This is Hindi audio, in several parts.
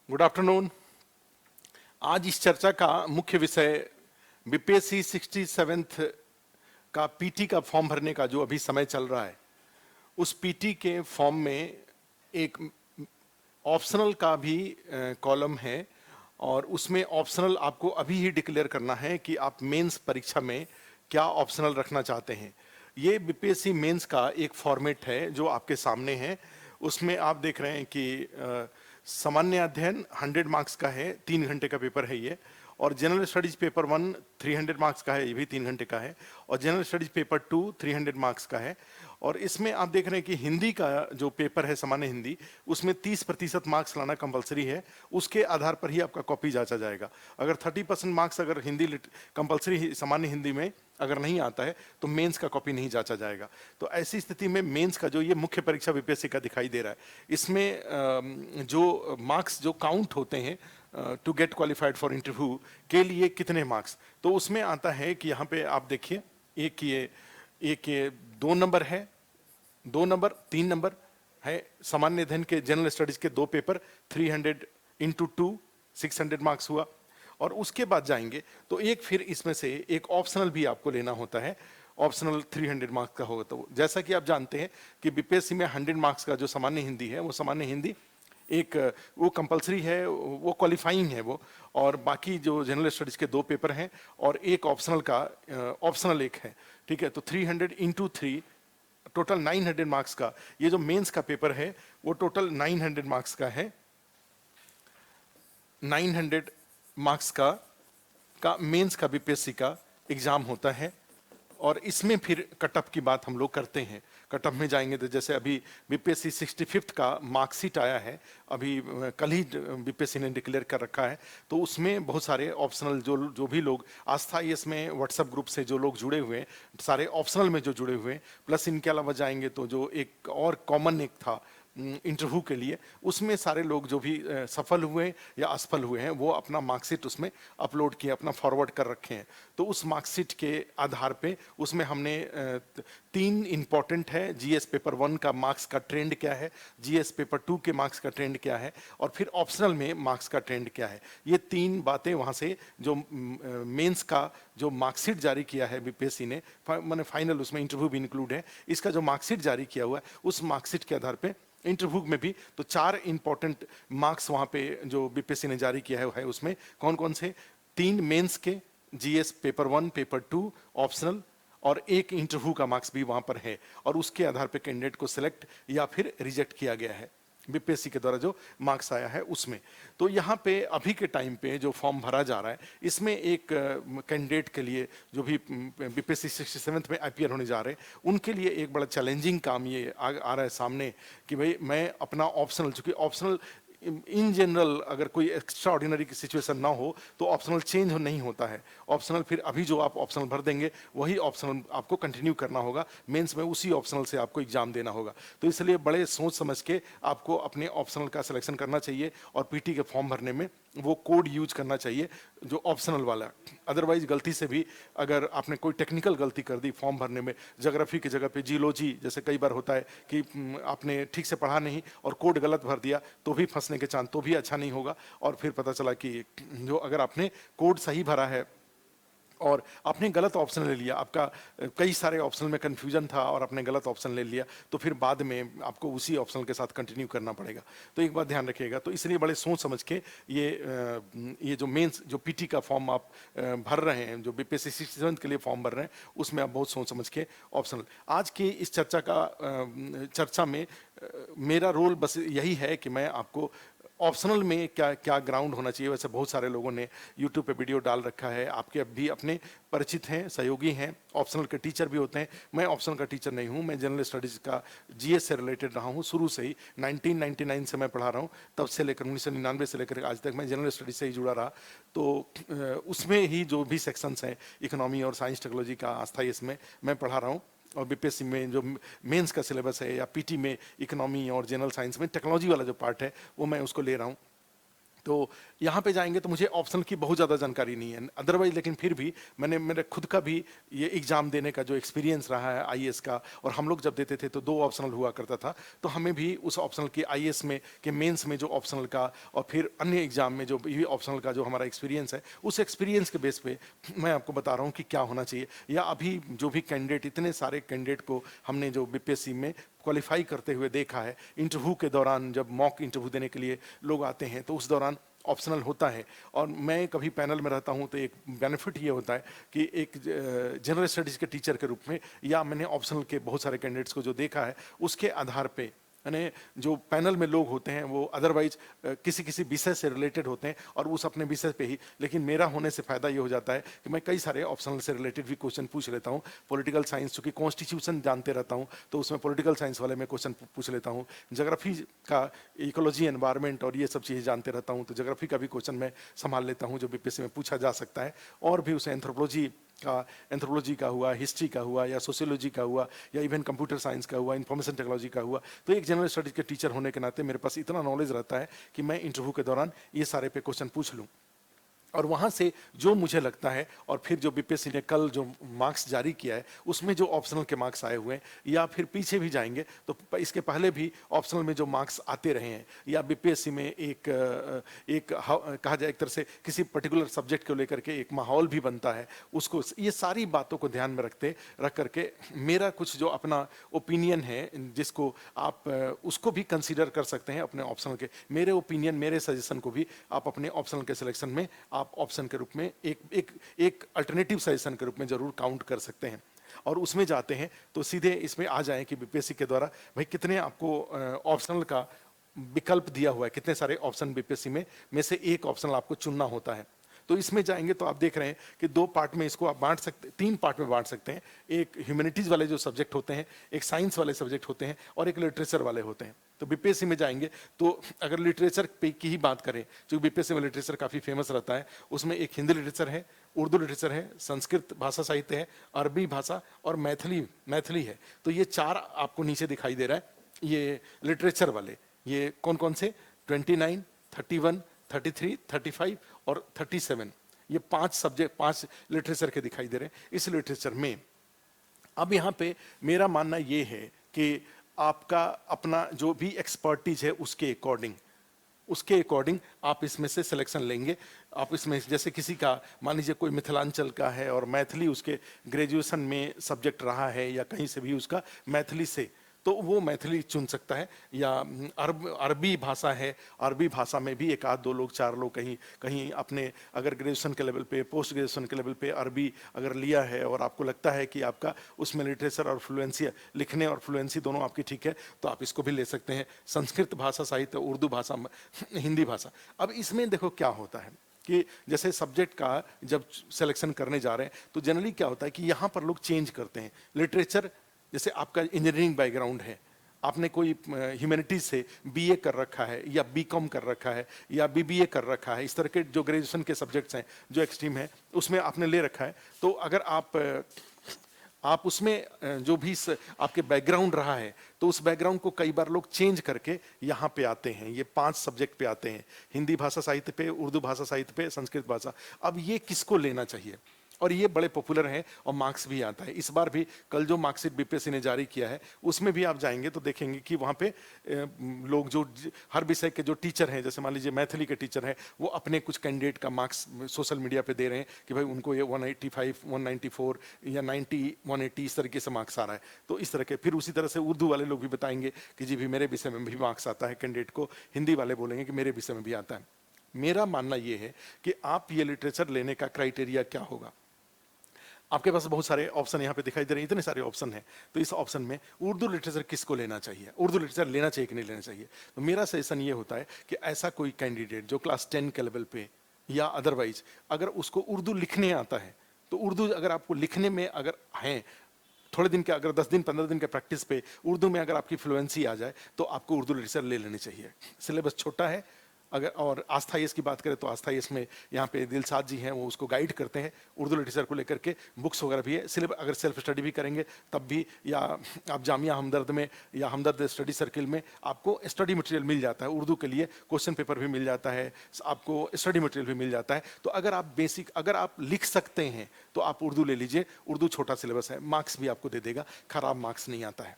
Good afternoon. आज इस चर्चा का मुख्य विषय बीपीएससी 67th का पीटी का फॉर्म भरने का जो अभी समय चल रहा है, उस पीटी के फॉर्म में एक ऑप्शनल का भी कॉलम है और उसमें ऑप्शनल आपको अभी ही डिक्लेयर करना है कि आप मेंस परीक्षा में क्या ऑप्शनल रखना चाहते हैं। ये बीपीएससी मेंस का एक फॉर्मेट है जो आपके सामने है। उसमें आप देख रहे हैं कि सामान्य अध्ययन 100 मार्क्स का है, 3 घंटे का पेपर है ये। और जनरल स्टडीज पेपर 1 300 मार्क्स का है, ये भी 3 घंटे का है। और जनरल स्टडीज पेपर 2 300 मार्क्स का है। और इसमें आप देख रहे हैं कि हिंदी का जो पेपर है, सामान्य हिंदी, उसमें 30% मार्क्स लाना कंपलसरी है। उसके आधार पर ही आपका कॉपी जांचा जाएगा। अगर 30% मार्क्स अगर हिंदी कंपलसरी सामान्य हिंदी में अगर नहीं आता है तो मेंस का कॉपी नहीं जांचा जाएगा। तो ऐसी स्थिति में मेंस का जो ये मुख्य परीक्षा बीपीएससी का दिखाई दे रहा है, इसमें जो मार्क्स जो काउंट होते हैं to get qualified for interview के लिए कितने मार्क्स, तो उसमें आता है कि यहाँ पे आप देखिए एक ये 2 नंबर है, 2 नंबर 3 नंबर है। सामान्य अध्ययन के जनरल स्टडीज के 2 पेपर 300 इंटू 2 600 मार्क्स हुआ। और उसके बाद जाएंगे तो एक फिर इसमें से एक ऑप्शनल भी आपको लेना होता है। ऑप्शनल 300 मार्क्स का होगा। तो जैसा कि आप जानते हैं कि बीपीएससी में 100 मार्क्स का जो सामान्य हिंदी है, वो सामान्य हिंदी एक वो कंपलसरी है, वो क्वालिफाइंग है वो। और बाकी जो जनरल स्टडीज के 2 पेपर हैं और एक ऑप्शनल का ऑप्शनल एक है, ठीक है। तो 300 इंटू 3 टोटल 900 मार्क्स का ये जो मेंस का पेपर है वो टोटल 900 मार्क्स का है। 900 मार्क्स का मेंस का बीपीएससी का एग्जाम होता है। और इसमें फिर कटअप की बात हम लोग करते हैं। कटअप में जाएंगे तो जैसे अभी बीपीएससी 65th का मार्कशीट आया है, अभी कल ही बीपीएससी ने डिक्लेयर कर रखा है। तो उसमें बहुत सारे ऑप्शनल जो भी लोग आस्था IAS में व्हाट्सएप ग्रुप से जो लोग जुड़े हुए हैं, सारे ऑप्शनल में जो जुड़े हुए हैं, प्लस इनके अलावा जाएंगे तो जो एक और कॉमन एक था इंटरव्यू के लिए, उसमें सारे लोग जो भी सफल हुए या असफल हुए हैं वो अपना मार्कशीट उसमें अपलोड किए, अपना फॉरवर्ड कर रखे हैं। तो उस मार्कशीट के आधार पे उसमें हमने 3 इंपॉर्टेंट है, जीएस पेपर 1 का मार्क्स का ट्रेंड क्या है, जीएस पेपर 2 के मार्क्स का ट्रेंड क्या है, और फिर ऑप्शनल में मार्क्स का ट्रेंड क्या है। ये 3 बातें वहाँ से जो मेंस का जो मार्कशीट जारी किया है बीपीएससी ने, मैंने फाइनल उसमें इंटरव्यू भी इंक्लूड है, इसका जो मार्कशीट जारी किया हुआ है उस मार्कशीट के आधार पे इंटरव्यू में भी तो 4 इंपॉर्टेंट मार्क्स वहां पे जो बीपीएससी ने जारी किया है उसमें कौन कौन से, 3 मेंस के, जीएस पेपर 1 पेपर 2 ऑप्शनल, और एक इंटरव्यू का मार्क्स भी वहां पर है। और उसके आधार पे कैंडिडेट को सिलेक्ट या फिर रिजेक्ट किया गया है बीपीएससी के द्वारा जो मार्क्स आया है उसमें। तो यहाँ पे अभी के टाइम पे जो फॉर्म भरा जा रहा है, इसमें एक कैंडिडेट के लिए जो भी बीपीएससी 67th में अपीयर होने जा रहे हैं, उनके लिए एक बड़ा चैलेंजिंग काम ये आ रहा है सामने कि भाई मैं अपना ऑप्शनल, चूंकि ऑप्शनल इन जनरल अगर कोई एक्स्ट्रा ऑर्डिनरी की सिचुएशन ना हो तो ऑप्शनल चेंज नहीं होता है। ऑप्शनल फिर अभी जो आप ऑप्शनल भर देंगे वही ऑप्शनल आपको कंटिन्यू करना होगा, मेंस में उसी ऑप्शनल से आपको एग्जाम देना होगा। तो इसलिए बड़े सोच समझ के आपको अपने ऑप्शनल का सिलेक्शन करना चाहिए और पीटी के फॉर्म भरने में वो कोड यूज करना चाहिए जो ऑप्शनल वाला। अदरवाइज गलती से भी अगर आपने कोई टेक्निकल गलती कर दी फॉर्म भरने में, ज्योग्राफी की जगह पे जियोलॉजी, जैसे कई बार होता है कि आपने ठीक से पढ़ा नहीं और कोड गलत भर दिया, तो भी फंसने के चांस, तो भी अच्छा नहीं होगा। और फिर पता चला कि जो अगर आपने कोड सही भरा है और आपने गलत ऑप्शन ले लिया, आपका कई सारे ऑप्शन में कंफ्यूजन था और आपने गलत ऑप्शन ले लिया, तो फिर बाद में आपको उसी ऑप्शन के साथ कंटिन्यू करना पड़ेगा। तो एक बात ध्यान रखिएगा। तो इसलिए बड़े सोच समझ के ये जो मेंस जो पीटी का फॉर्म आप भर रहे हैं, जो बीपीएससी 67 के लिए फॉर्म भर रहे हैं, उसमें आप बहुत सोच समझ के ऑप्शनल। आज की इस चर्चा में मेरा रोल बस यही है कि मैं आपको ऑप्शनल में क्या क्या ग्राउंड होना चाहिए। वैसे बहुत सारे लोगों ने यूट्यूब पे वीडियो डाल रखा है, आपके भी अपने परिचित हैं, सहयोगी हैं, ऑप्शनल के टीचर भी होते हैं। मैं ऑप्शनल का टीचर नहीं हूं, मैं जनरल स्टडीज़ का जीएस से रिलेटेड रहा हूं शुरू से ही। 1999 से मैं पढ़ा रहा हूं, तब से लेकर 1999 से लेकर आज तक मैं जनरल स्टडीज से ही जुड़ा रहा। तो उसमें ही जो भी सेक्शंस हैं, इकोनॉमी और साइंस टेक्नोलॉजी का आस्था इसमें मैं पढ़ा रहा हूँ। और बीपीएससी में जो मेंस का सिलेबस है या पीटी में इकोनॉमी और जनरल साइंस में टेक्नोलॉजी वाला जो पार्ट है वो मैं उसको ले रहा हूँ। तो यहाँ पे जाएंगे तो मुझे ऑप्शनल की बहुत ज़्यादा जानकारी नहीं है अदरवाइज, लेकिन फिर भी मैंने मेरे खुद का भी ये एग्ज़ाम देने का जो एक्सपीरियंस रहा है आईएएस का, और हम लोग जब देते थे तो 2 ऑप्शनल हुआ करता था, तो हमें भी उस ऑप्शनल की आईएएस में के मेंस में जो ऑप्शनल का और फिर अन्य एग्जाम में जो ये ऑप्शनल का जो हमारा एक्सपीरियंस है, उस एक्सपीरियंस के बेस पे मैं आपको बता रहा हूँ कि क्या होना चाहिए। या अभी जो भी कैंडिडेट, इतने सारे कैंडिडेट को हमने जो बीपीएससी में क्वालिफाई करते हुए देखा है, इंटरव्यू के दौरान जब मॉक इंटरव्यू देने के लिए लोग आते हैं तो उस दौरान ऑप्शनल होता है। और मैं कभी पैनल में रहता हूं तो एक बेनिफिट ये होता है कि एक जनरल स्टडीज के टीचर के रूप में, या मैंने ऑप्शनल के बहुत सारे कैंडिडेट्स को जो देखा है उसके आधार पे, यानी जो पैनल में लोग होते हैं वो अदरवाइज किसी किसी विषय से रिलेटेड होते हैं और उस अपने विषय पे ही, लेकिन मेरा होने से फायदा ये हो जाता है कि मैं कई सारे ऑप्शनल से रिलेटेड भी क्वेश्चन पूछ लेता हूँ। पॉलिटिकल साइंस, चूंकि कॉन्स्टिट्यूशन जानते रहता हूँ तो उसमें पॉलिटिकल साइंस वाले में क्वेश्चन पूछ लेता हूँ। जोग्राफी का, इकोलॉजी, एनवायरमेंट और ये सब चीज़ें जानते रहता हूँ, तो जोग्राफी का भी क्वेश्चन मैं संभाल लेता हूँ जो बीपीएससी में पूछा जा सकता है। और भी उसे एंथ्रोपोलॉजी का हुआ, हिस्ट्री का हुआ, या सोशियोलॉजी का हुआ, या इवन कंप्यूटर साइंस का हुआ, इंफॉर्मेशन टेक्नोलॉजी का हुआ, तो एक जनरल स्टडीज के टीचर होने के नाते मेरे पास इतना नॉलेज रहता है कि मैं इंटरव्यू के दौरान ये सारे पे क्वेश्चन पूछ लूँ। और वहाँ से जो मुझे लगता है, और फिर जो बीपीएससी ने कल जो मार्क्स जारी किया है उसमें जो ऑप्शनल के मार्क्स आए हुए हैं, या फिर पीछे भी जाएंगे तो इसके पहले भी ऑप्शनल में जो मार्क्स आते रहे हैं, या बीपीएससी में कहा जाए एक तरह से किसी पर्टिकुलर सब्जेक्ट को लेकर के एक माहौल भी बनता है, उसको, ये सारी बातों को ध्यान में रख करके मेरा कुछ जो अपना ओपिनियन है जिसको आप उसको भी कंसीडर कर सकते हैं अपने ऑप्शनल के। मेरे ओपिनियन, मेरे सजेशन को भी आप अपने ऑप्शनल के सिलेक्शन में आप ऑप्शन के रूप में एक अल्टरनेटिव सजेशन के रूप में जरूर काउंट कर सकते हैं। और उसमें जाते हैं तो सीधे इसमें आ जाएं कि बीपीएससी के द्वारा भाई कितने आपको ऑप्शनल का विकल्प दिया हुआ है, कितने सारे ऑप्शन बीपीएससी में से एक ऑप्शनल आपको चुनना होता है। तो इसमें जाएंगे तो आप देख रहे हैं कि 2 पार्ट में इसको आप बांट सकते, 3 पार्ट में बांट सकते हैं। एक ह्यूमैनिटीज वाले जो सब्जेक्ट होते हैं, एक साइंस वाले सब्जेक्ट होते हैं, और एक लिटरेचर वाले होते हैं। तो बीपीएससी में जाएंगे तो अगर लिटरेचर पे की ही बात करें, क्योंकि बीपीएससी में लिटरेचर काफ़ी फेमस रहता है, उसमें एक हिंदी लिटरेचर है, उर्दू लिटरेचर है, संस्कृत भाषा साहित्य है, अरबी भाषा और मैथिली है। तो ये 4 आपको नीचे दिखाई दे रहा है, ये लिटरेचर वाले। ये कौन कौन से? 29, 31, 33, 35 और 37, ये 5 सब्जेक्ट, 5 लिटरेचर के दिखाई दे रहे हैं। इस लिटरेचर में अब यहाँ पे मेरा मानना ये है कि आपका अपना जो भी एक्सपर्टीज है उसके अकॉर्डिंग आप इसमें से सिलेक्शन लेंगे। आप इसमें जैसे किसी का मान लीजिए कोई मिथिलांचल का है और मैथिली उसके ग्रेजुएशन में सब्जेक्ट रहा है, या कहीं से भी उसका मैथिली से, तो वो मैथिली चुन सकता है। या अरबी भाषा है, अरबी भाषा में भी 1 आध 2 लोग 4 लोग कहीं अपने अगर ग्रेजुएशन के लेवल पे, पोस्ट ग्रेजुएशन के लेवल पे अरबी अगर लिया है और आपको लगता है कि आपका उसमें लिटरेचर और फ्लुएंसी, लिखने और फ्लुएंसी दोनों आपकी ठीक है, तो आप इसको भी ले सकते हैं। संस्कृत भाषा साहित्य, उर्दू भाषा, हिंदी भाषा। अब इसमें देखो क्या होता है कि जैसे सब्जेक्ट का जब सिलेक्शन करने जा रहे हैं तो जनरली क्या होता है कि यहाँ पर लोग चेंज करते हैं। लिटरेचर, जैसे आपका इंजीनियरिंग बैकग्राउंड है, आपने कोई ह्यूमैनिटीज से बीए कर रखा है, या बीकॉम कर रखा है, या बीबीए कर रखा है, इस तरह के जो ग्रेजुएशन के सब्जेक्ट्स हैं, जो एक्सट्रीम है उसमें आपने ले रखा है, तो अगर आप उसमें जो भी आपके बैकग्राउंड रहा है तो उस बैकग्राउंड को कई बार लोग चेंज करके यहाँ पे आते हैं। ये 5 सब्जेक्ट पे आते हैं, हिंदी भाषा साहित्य पे, उर्दू भाषा साहित्य पे, संस्कृत भाषा। अब ये किसको लेना चाहिए? और ये बड़े पॉपुलर हैं और मार्क्स भी आता है। इस बार भी कल जो मार्कशीट बीपीएससी ने जारी किया है उसमें भी आप जाएंगे तो देखेंगे कि वहाँ पे लोग जो हर विषय के जो टीचर हैं, जैसे मान लीजिए मैथिली के टीचर हैं, वो अपने कुछ कैंडिडेट का मार्क्स सोशल मीडिया पे दे रहे हैं कि भाई उनको ये 185, 194 या 90, 180 इस तरीके से मार्क्स आ रहा है। तो इस तरह के, फिर उसी तरह से उर्दू वाले लोग भी बताएंगे कि जी भी मेरे विषय में भी मार्क्स आता है कैंडिडेट को, हिंदी वाले बोलेंगे कि मेरे विषय में भी आता है। मेरा मानना ये है कि आप ये लिटरेचर लेने का क्राइटेरिया क्या होगा। आपके पास बहुत सारे ऑप्शन यहाँ पे दिखाई दे रहे हैं, इतने सारे ऑप्शन हैं, तो इस ऑप्शन में उर्दू लिटरेचर किसको लेना चाहिए, उर्दू लिटरेचर लेना चाहिए कि नहीं लेना चाहिए? तो मेरा सजेशन ये होता है कि ऐसा कोई कैंडिडेट जो क्लास 10 के लेवल पे या अदरवाइज अगर उसको उर्दू लिखने आता है, तो उर्दू अगर आपको लिखने में अगर हैं थोड़े दिन के, अगर 10 दिन 15 दिन के प्रैक्टिस पे उर्दू में अगर आपकी फ्लुएंसी आ जाए तो आपको उर्दू लिटरेचर ले लेनी चाहिए। सिलेबस छोटा है, अगर और आस्था आईएएस की बात करें तो आस्था आईएएस में यहाँ पे दिलसाद जी हैं, वो उसको गाइड करते हैं उर्दू लिटरेचर को लेकर के, बुक्स वगैरह भी है। सिलेबस अगर सेल्फ स्टडी भी करेंगे तब भी, या आप जामिया हमदर्द में या हमदर्द स्टडी सर्किल में आपको स्टडी मटेरियल मिल जाता है उर्दू के लिए, क्वेश्चन पेपर भी मिल जाता है, आपको स्टडी मटेरियल भी मिल जाता है। तो अगर आप बेसिक, अगर आप लिख सकते हैं तो आप उर्दू ले लीजिए, उर्दू छोटा सिलेबस है, मार्क्स भी आपको दे देगा, खराब मार्क्स नहीं आता है।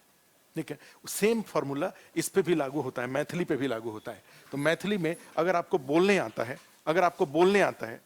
ठीक है, सेम फॉर्मूला इस पे भी लागू होता है, मैथिली पे भी लागू होता है। तो मैथिली में अगर आपको बोलने आता है, अगर आपको बोलने आता है,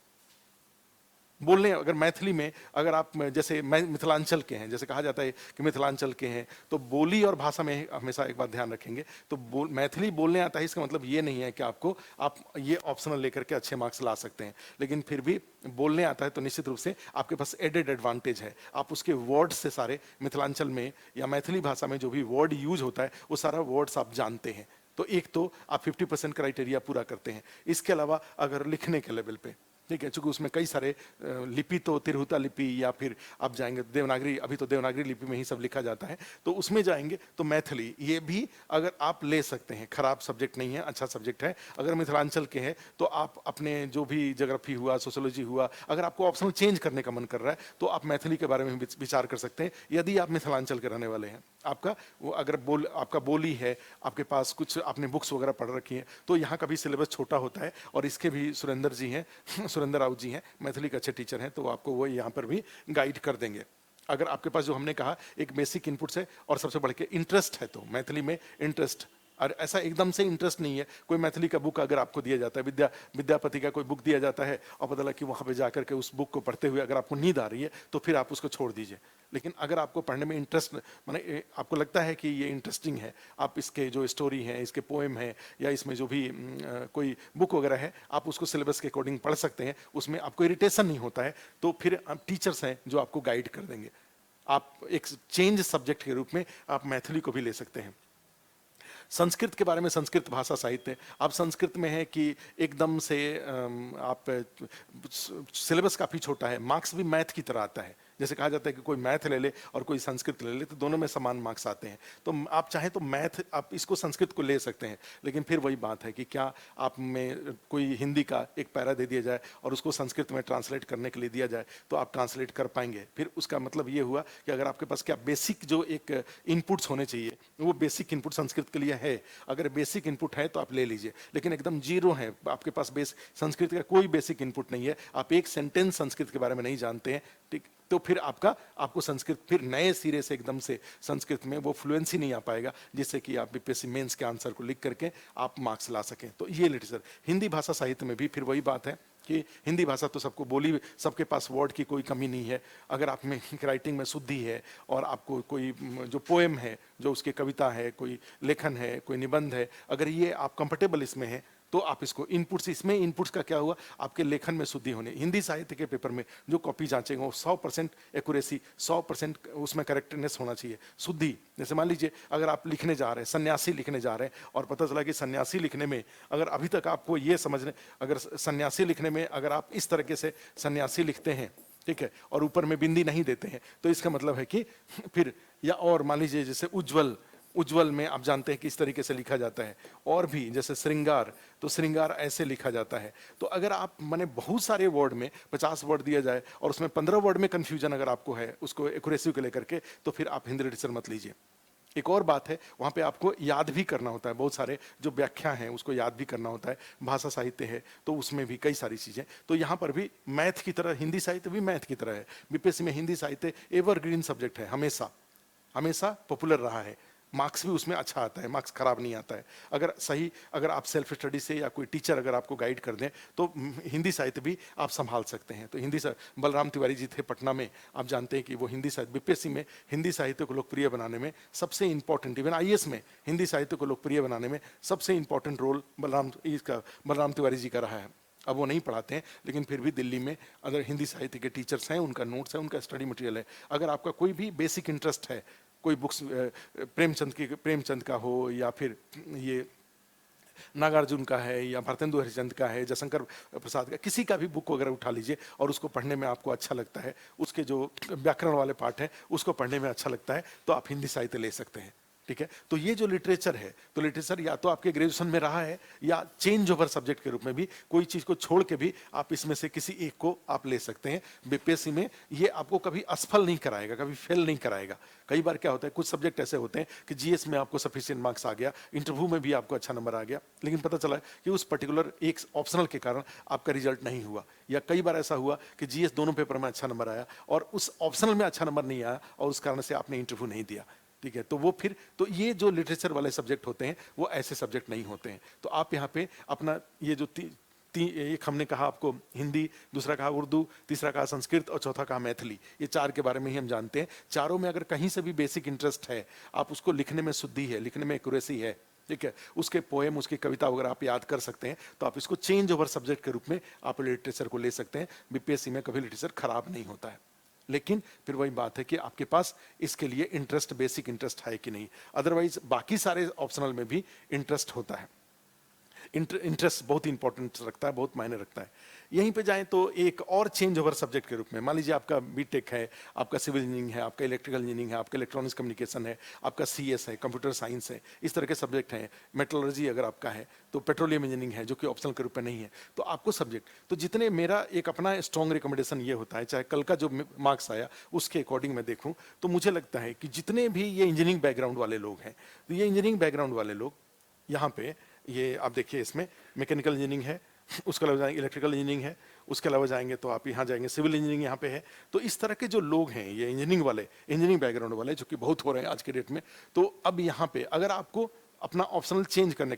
बोलने, अगर मैथिली में अगर आप, जैसे मिथिलांचल के हैं, जैसे कहा जाता है कि मिथिलांचल के हैं, तो बोली और भाषा में हमेशा एक बात ध्यान रखेंगे। तो मैथिली बोलने आता है, इसका मतलब ये नहीं है कि आपको, आप ये ऑप्शनल लेकर के अच्छे मार्क्स ला सकते हैं, लेकिन फिर भी बोलने आता है तो निश्चित रूप से आपके पास एडेड एडवांटेज है। आप उसके वर्ड से सारे, मिथिलांचल में या मैथिली भाषा में जो भी वर्ड यूज होता है वो सारा वर्ड्स आप जानते हैं। तो एक तो आप 50% क्राइटेरिया पूरा करते हैं। इसके अलावा अगर लिखने के लेवल पे, ठीक है, चूंकि उसमें कई सारे लिपि, तो तिरहुता लिपि या फिर आप जाएंगे देवनागरी, अभी तो देवनागरी लिपि में ही सब लिखा जाता है, तो उसमें जाएंगे तो मैथिली ये भी अगर आप ले सकते हैं, खराब सब्जेक्ट नहीं है, अच्छा सब्जेक्ट है। अगर मिथिलांचल के हैं तो आप अपने जो भी ज्योग्राफी हुआ, सोशियोलॉजी हुआ, अगर आपको ऑप्शनल चेंज करने का मन कर रहा है तो आप मैथिली के बारे में विचार कर सकते हैं, यदि आप मिथिलांचल के रहने वाले हैं। आपका वो अगर आपका बोली है, आपके पास कुछ आपने बुक्स वगैरह पढ़ रखी हैं, तो यहाँ का भी सिलेबस छोटा होता है। और इसके भी सुरेंद्र जी हैं, सुरेंद्र राउत जी हैं, मैथिली के अच्छे टीचर हैं, तो आपको वो यहाँ पर भी गाइड कर देंगे। अगर आपके पास, जो हमने कहा, एक बेसिक इनपुट्स है और सबसे बढ़ के इंटरेस्ट है, तो मैथिली में इंटरेस्ट, और ऐसा एकदम से इंटरेस्ट नहीं है। कोई मैथिली का बुक अगर आपको दिया जाता है, विद्यापति का कोई बुक दिया जाता है, और पता लगा कि वहाँ पे जाकर के उस बुक को पढ़ते हुए अगर आपको नींद आ रही है तो फिर आप उसको छोड़ दीजिए। लेकिन अगर आपको पढ़ने में इंटरेस्ट, माने आपको लगता है कि ये इंटरेस्टिंग है, आप इसके जो स्टोरी हैं, इसके पोएम हैं, या इसमें जो भी कोई बुक वगैरह है, आप उसको सिलेबस के अकॉर्डिंग पढ़ सकते हैं, उसमें आपको इरिटेशन नहीं होता है, तो फिर टीचर्स हैं जो आपको गाइड कर देंगे। आप एक चेंज सब्जेक्ट के रूप में आप मैथिली को भी ले सकते हैं। संस्कृत के बारे में, संस्कृत भाषा साहित्य, आप संस्कृत में है कि एकदम से आप, सिलेबस काफ़ी छोटा है, मार्क्स भी मैथ की तरह आता है। जैसे कहा जाता है कि कोई मैथ ले ले और कोई संस्कृत ले ले, तो दोनों में समान मार्क्स आते हैं। तो आप चाहें तो मैथ, आप इसको संस्कृत को ले सकते हैं, लेकिन फिर वही बात है कि क्या आप में कोई हिंदी का एक पैरा दे दिया जाए और उसको संस्कृत में ट्रांसलेट करने के लिए दिया जाए, तो आप ट्रांसलेट कर पाएंगे? फिर उसका मतलब ये हुआ कि अगर आपके पास क्या बेसिक जो एक इनपुट्स होने चाहिए, वो बेसिक इनपुट संस्कृत के लिए है, अगर बेसिक इनपुट है तो आप ले लीजिए। लेकिन एकदम जीरो है, आपके पास संस्कृत का कोई बेसिक इनपुट नहीं है, आप एक सेंटेंस संस्कृत के बारे में नहीं जानते हैं, ठीक, तो फिर आपको संस्कृत फिर नए सिरे से एकदम से संस्कृत में वो फ्लुएंसी नहीं आ पाएगा, जिससे कि आप बीपीएससी मेंस के आंसर को लिख करके आप मार्क्स ला सकें। तो ये लिटरेचर, हिंदी भाषा साहित्य में भी फिर वही बात है कि हिंदी भाषा तो सबको बोली, सबके पास वर्ड की कोई कमी नहीं है। अगर आप में राइटिंग में शुद्धि है और आपको कोई जो पोएम है, जो उसकी कविता है, कोई लेखन है, कोई निबंध है, अगर ये आप कंफर्टेबल इसमें है, तो आप इसको इनपुट्स, इसमें इनपुट्स का क्या हुआ, आपके लेखन में शुद्धि होने। हिंदी साहित्य के पेपर में जो कॉपी जांचेंगे वो 100% एक्यूरेसी, 100% उसमें करेक्टनेस होना चाहिए, शुद्धि। जैसे मान लीजिए अगर आप लिखने जा रहे हैं, सन्यासी लिखने जा रहे हैं, और पता चला कि सन्यासी लिखने में, अगर अभी तक आपको ये समझने, अगर सन्यासी लिखने में अगर आप इस तरीके से सन्यासी लिखते हैं, ठीक है, और ऊपर में बिंदी नहीं देते हैं, तो इसका मतलब है कि फिर, या और मान लीजिए जैसे उज्ज्वल, उज्ज्वल में आप जानते हैं कि इस तरीके से लिखा जाता है, और भी जैसे श्रृंगार, तो श्रृंगार ऐसे लिखा जाता है। तो अगर आप माने बहुत सारे वर्ड में 50 वर्ड दिया जाए और उसमें 15 वर्ड में कंफ्यूजन अगर आपको है उसको एक्यूरेसी को लेकर के, तो फिर आप हिंदी लिटरेचर मत लीजिए। एक और बात है, वहाँ पे आपको याद भी करना होता है, बहुत सारे जो व्याख्या हैं उसको याद भी करना होता है। भाषा साहित्य है तो उसमें भी कई सारी चीज़ें, तो यहाँ पर भी मैथ की तरह हिंदी साहित्य भी मैथ की तरह है। बीपीएससी में हिंदी साहित्य एवरग्रीन सब्जेक्ट है, हमेशा हमेशा पॉपुलर रहा है, मार्क्स भी उसमें अच्छा आता है, मार्क्स खराब नहीं आता है। अगर सही, अगर आप सेल्फ स्टडी से या कोई टीचर अगर आपको गाइड कर दें तो हिंदी साहित्य भी आप संभाल सकते हैं। तो हिंदी बलराम तिवारी जी थे पटना में, आप जानते हैं कि वो हिंदी साहित्य, बीपीएससी में हिंदी साहित्य को लोकप्रिय बनाने में सबसे इंपॉर्टेंट, इवन आईएएस में हिंदी साहित्य को लोकप्रिय बनाने में सबसे इंपॉर्टेंट रोल बलराम तिवारी जी का रहा है। अब वो नहीं पढ़ाते हैं, लेकिन फिर भी दिल्ली में अगर हिंदी साहित्य के टीचर्स हैं, उनका नोट्स है, उनका स्टडी मटेरियल है। अगर आपका कोई भी बेसिक इंटरेस्ट है, कोई बुक्स प्रेमचंद का हो, या फिर ये नागार्जुन का है, या भारतेंदु हरिश्चंद्र का है, जयशंकर प्रसाद का, किसी का भी बुक वगैरह उठा लीजिए और उसको पढ़ने में आपको अच्छा लगता है, उसके जो व्याकरण वाले पार्ट हैं उसको पढ़ने में अच्छा लगता है, तो आप हिंदी साहित्य ले सकते हैं। ठीक है। तो ये जो लिटरेचर है, तो लिटरेचर या तो आपके ग्रेजुएशन में रहा है या चेंज ओवर सब्जेक्ट के रूप में भी, कोई चीज को छोड़ के भी आप इसमें से किसी एक को आप ले सकते हैं। बीपीएससी में ये आपको कभी असफल नहीं कराएगा, कभी फेल नहीं कराएगा। कई बार क्या होता है, कुछ सब्जेक्ट ऐसे होते हैं कि जीएस में आपको सफिशिएंट मार्क्स आ गया, इंटरव्यू में भी आपको अच्छा नंबर आ गया, लेकिन पता चला कि उस पर्टिकुलर एक ऑप्शनल के कारण आपका रिजल्ट नहीं हुआ। या कई बार ऐसा हुआ कि जीएस दोनों पेपर में अच्छा नंबर आया और उस ऑप्शनल में अच्छा नंबर नहीं आया और उस कारण से आपने इंटरव्यू नहीं दिया। ठीक है, तो वो फिर तो ये जो लिटरेचर वाले सब्जेक्ट होते हैं वो ऐसे सब्जेक्ट नहीं होते हैं। तो आप यहाँ पे अपना ये जो एक हमने कहा आपको हिंदी, दूसरा कहा उर्दू, तीसरा कहा संस्कृत और चौथा कहा मैथिली, ये चार के बारे में ही हम जानते हैं। चारों में अगर कहीं से भी बेसिक इंटरेस्ट है, आप उसको लिखने में शुद्धि है, लिखने में एक्यूरेसी है, ठीक है, उसके पोएम, उसकी कविता वगैरह आप याद कर सकते हैं, तो आप इसको चेंज ओवर सब्जेक्ट के रूप में आप लिटरेचर को ले सकते हैं। बीपीएससी में कभी लिटरेचर खराब नहीं होता है, लेकिन फिर वही बात है कि आपके पास इसके लिए इंटरेस्ट, बेसिक इंटरेस्ट है कि नहीं। अदरवाइज बाकी सारे ऑप्शनल में भी इंटरेस्ट होता है। इंटरेस्ट बहुत इंपॉर्टेंट रखता है, बहुत मायने रखता है। यहीं पे जाएं तो एक और चेंज ओवर सब्जेक्ट के रूप में, मान लीजिए आपका बीटेक है, आपका सिविल इंजीनियरिंग है, आपका इलेक्ट्रिकल इंजीनियरिंग है, आपका इलेक्ट्रॉनिक्स कम्युनिकेशन है, आपका सीएस है, कंप्यूटर साइंस है, इस तरह के सब्जेक्ट हैं। मेटलर्जी अगर आपका है तो पेट्रोलियम इंजीनियरिंग है, जो कि ऑप्शनल के रूप में नहीं है। तो आपको सब्जेक्ट तो जितने, मेरा एक अपना स्ट्रॉन्ग रिकमेंडेशन ये होता है, चाहे कल का जो मार्क्स आया उसके अकॉर्डिंग मैं देखूं, तो मुझे लगता है कि जितने भी ये इंजीनियरिंग बैकग्राउंड वाले लोग हैं, तो ये इंजीनियरिंग बैकग्राउंड वाले लोग यहाँ पे, ये आप देखिए इसमें मैकेनिकल इंजीनियरिंग है, उसके अलावा जाएंगे इलेक्ट्रिकल इंजीनियरिंग है, उसके अलावा जाएंगे तो आप यहाँ जाएंगे सिविल इंजीनियरिंग यहाँ पे है। तो इस तरह के जो लोग हैं, ये इंजीनियरिंग वाले, इंजीनियरिंग बैकग्राउंड वाले, जो कि बहुत हो रहे हैं आज के डेट में। तो अब यहाँ पे अगर आपको अपना ऑप्शनल चेंज करने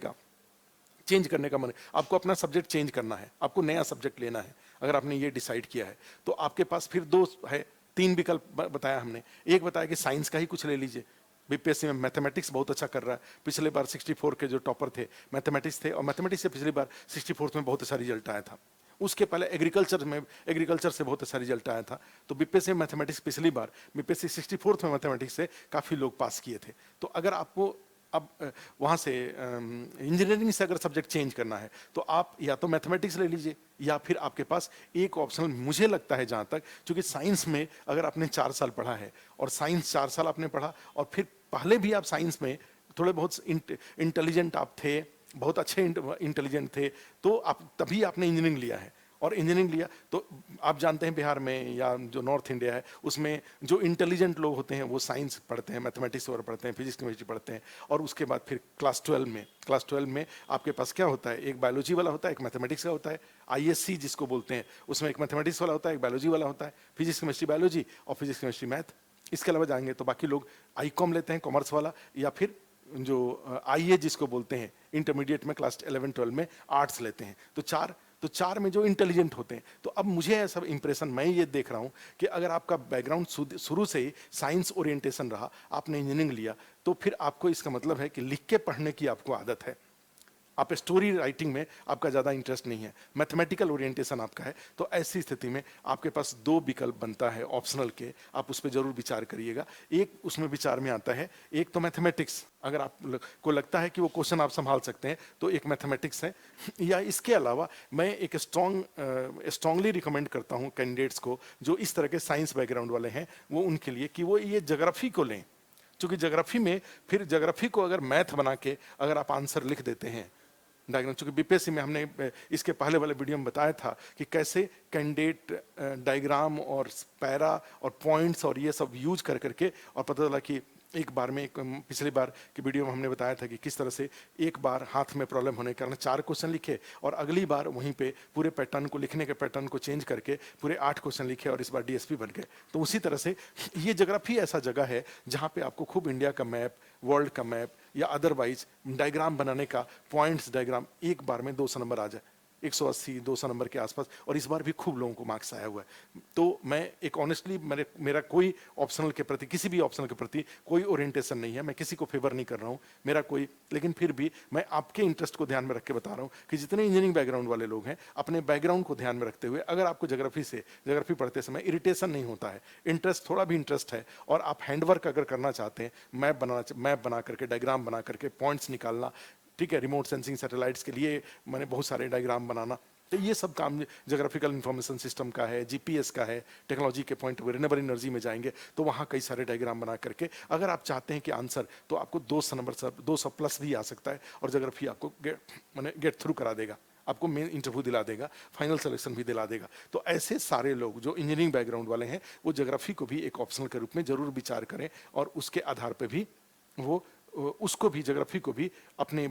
का मन है, आपको अपना सब्जेक्ट चेंज करना है, आपको नया सब्जेक्ट लेना है, अगर आपने ये डिसाइड किया है, तो आपके पास फिर दो है, तीन विकल्प बताया हमने। एक बताया कि साइंस का ही कुछ ले लीजिए, बीपीएससी में मैथमेटिक्स बहुत अच्छा कर रहा है। पिछले बार 64 के जो टॉपर थे मैथमेटिक्स थे, और मैथमेटिक्स से पिछली बार 64 में बहुत अच्छा रिजल्ट आया था। उसके पहले एग्रीकल्चर से बहुत अच्छा रिजल्ट आया था। तो बीपीएससी में मैथमेटिक्स पिछली बार, बीपीएससी 64 में मैथमेटिक्स से काफ़ी लोग पास किए थे। तो अगर आपको अब वहाँ से इंजीनियरिंग से अगर सब्जेक्ट चेंज करना है, तो आप या तो मैथमेटिक्स ले लीजिए, या फिर आपके पास एक ऑप्शनल मुझे लगता है जहाँ तक, क्योंकि साइंस में अगर आपने 4 साल पढ़ा है और साइंस 4 साल आपने पढ़ा, और फिर पहले भी आप साइंस में थोड़े बहुत इंटेलिजेंट आप थे, बहुत अच्छे इंटेलिजेंट थे, तो आप तभी आपने इंजीनियरिंग लिया है। और इंजीनियरिंग लिया तो आप जानते हैं बिहार में या जो नॉर्थ इंडिया है, उसमें जो इंटेलिजेंट लोग होते हैं वो साइंस पढ़ते हैं, मैथमेटिक्स वगैरह पढ़ते हैं, फिजिक्स केमिस्ट्री पढ़ते हैं। और उसके बाद फिर क्लास 12 में आपके पास क्या होता है, एक बायोलॉजी वाला होता है, एक मैथमेटिक्स का होता है। आईएससी जिसको बोलते हैं, उसमें एक मैथमेटिक्स वाला होता है, एक बायोलॉजी वाला होता है, फिजिक्स केमिस्ट्री बायोलॉजी और फिजिक्स केमिस्ट्री मैथ। इसके अलावा जाएंगे तो बाकी लोग आईकॉम लेते हैं, कॉमर्स वाला, या फिर जो आईए जिसको बोलते हैं, इंटरमीडिएट में क्लास 11-12 में आर्ट्स लेते हैं। तो चार में जो इंटेलिजेंट होते हैं। तो अब मुझे ऐसा इंप्रेशन, मैं ये देख रहा हूँ कि अगर आपका बैकग्राउंड शुरू से ही साइंस ओरिएंटेशन रहा, आपने इंजीनियरिंग लिया, तो फिर आपको इसका मतलब है कि लिख के पढ़ने की आपको आदत है। आप स्टोरी राइटिंग में आपका ज़्यादा इंटरेस्ट नहीं है, मैथमेटिकल ओरिएंटेशन आपका है। तो ऐसी स्थिति में आपके पास दो विकल्प बनता है ऑप्शनल के, आप उस पर जरूर विचार करिएगा। एक उसमें विचार में आता है, एक तो मैथमेटिक्स, अगर आपको लगता है कि वो क्वेश्चन आप संभाल सकते हैं तो एक मैथमेटिक्स है। या इसके अलावा मैं एक स्ट्रांगली रिकमेंड करता हूँ कैंडिडेट्स को जो इस तरह के साइंस बैकग्राउंड वाले हैं, वो उनके लिए कि वो ये ज्योग्राफी को लें। क्योंकि ज्योग्राफी में फिर ज्योग्राफी को अगर मैथ बना के अगर आप आंसर लिख देते हैं, डायग्राम, चूंकि बीपीएससी में हमने इसके पहले वाले वीडियो में बताया था कि कैसे कैंडिडेट डायग्राम और पैरा और पॉइंट्स और ये सब यूज कर करके, और पता चला कि एक बार में पिछली बार की वीडियो में हमने बताया था कि किस तरह से एक बार हाथ में प्रॉब्लम होने के कारण 4 क्वेश्चन लिखे, और अगली बार वहीं पे पूरे पैटर्न को, लिखने के पैटर्न को चेंज करके पूरे 8 क्वेश्चन लिखे और इस बार डीएसपी बन गए। तो उसी तरह से ये ज्योग्राफी ऐसा जगह है जहाँ पे आपको खूब इंडिया का मैप, वर्ल्ड का मैप या अदरवाइज डायग्राम बनाने का, पॉइंट्स डायग्राम एक बार में 200 नंबर आ जाए, 180-200 नंबर के आसपास। और इस बार भी खूब लोगों को मार्क्स आया हुआ है। तो मैं एक ऑनेस्टली, मेरा कोई ऑप्शनल के प्रति, किसी भी ऑप्शनल के प्रति कोई ओरिएंटेशन नहीं है, मैं किसी को फेवर नहीं कर रहा हूँ मेरा कोई, लेकिन फिर भी मैं आपके इंटरेस्ट को ध्यान में रख के बता रहा हूँ कि जितने इंजीनियरिंग बैकग्राउंड वाले लोग हैं, अपने बैकग्राउंड को ध्यान में रखते हुए अगर आपको ज्योग्राफी पढ़ते समय इरिटेशन नहीं होता है, इंटरेस्ट, थोड़ा भी इंटरेस्ट है, और आप हैंडवर्क अगर करना चाहते हैं, मैप बना करके, डायग्राम बना करके, पॉइंट्स निकालना, ठीक है, रिमोट सेंसिंग सैटेलाइट्स के लिए मैंने बहुत सारे डायग्राम बनाना, तो ये सब काम जोग्राफिकल इंफॉर्मेशन सिस्टम का है, जीपीएस का है, टेक्नोलॉजी के पॉइंट ऑफ रिन्यूएबल एनर्जी में जाएंगे तो वहाँ कई सारे डायग्राम बना करके अगर आप चाहते हैं कि आंसर, तो आपको 200 नंबर 200 प्लस भी आ सकता है और जोग्राफी आपको गेट थ्रू करा देगा, आपको मेन इंटरव्यू दिला देगा, फाइनल सिलेक्शन भी दिला देगा। तो ऐसे सारे लोग जो इंजीनियरिंग बैकग्राउंड वाले हैं वो ज्योग्राफी को भी एक ऑप्शनल के रूप में जरूर विचार करें और उसके आधार पर भी वो उसको भी, ज्योग्राफी को भी अपने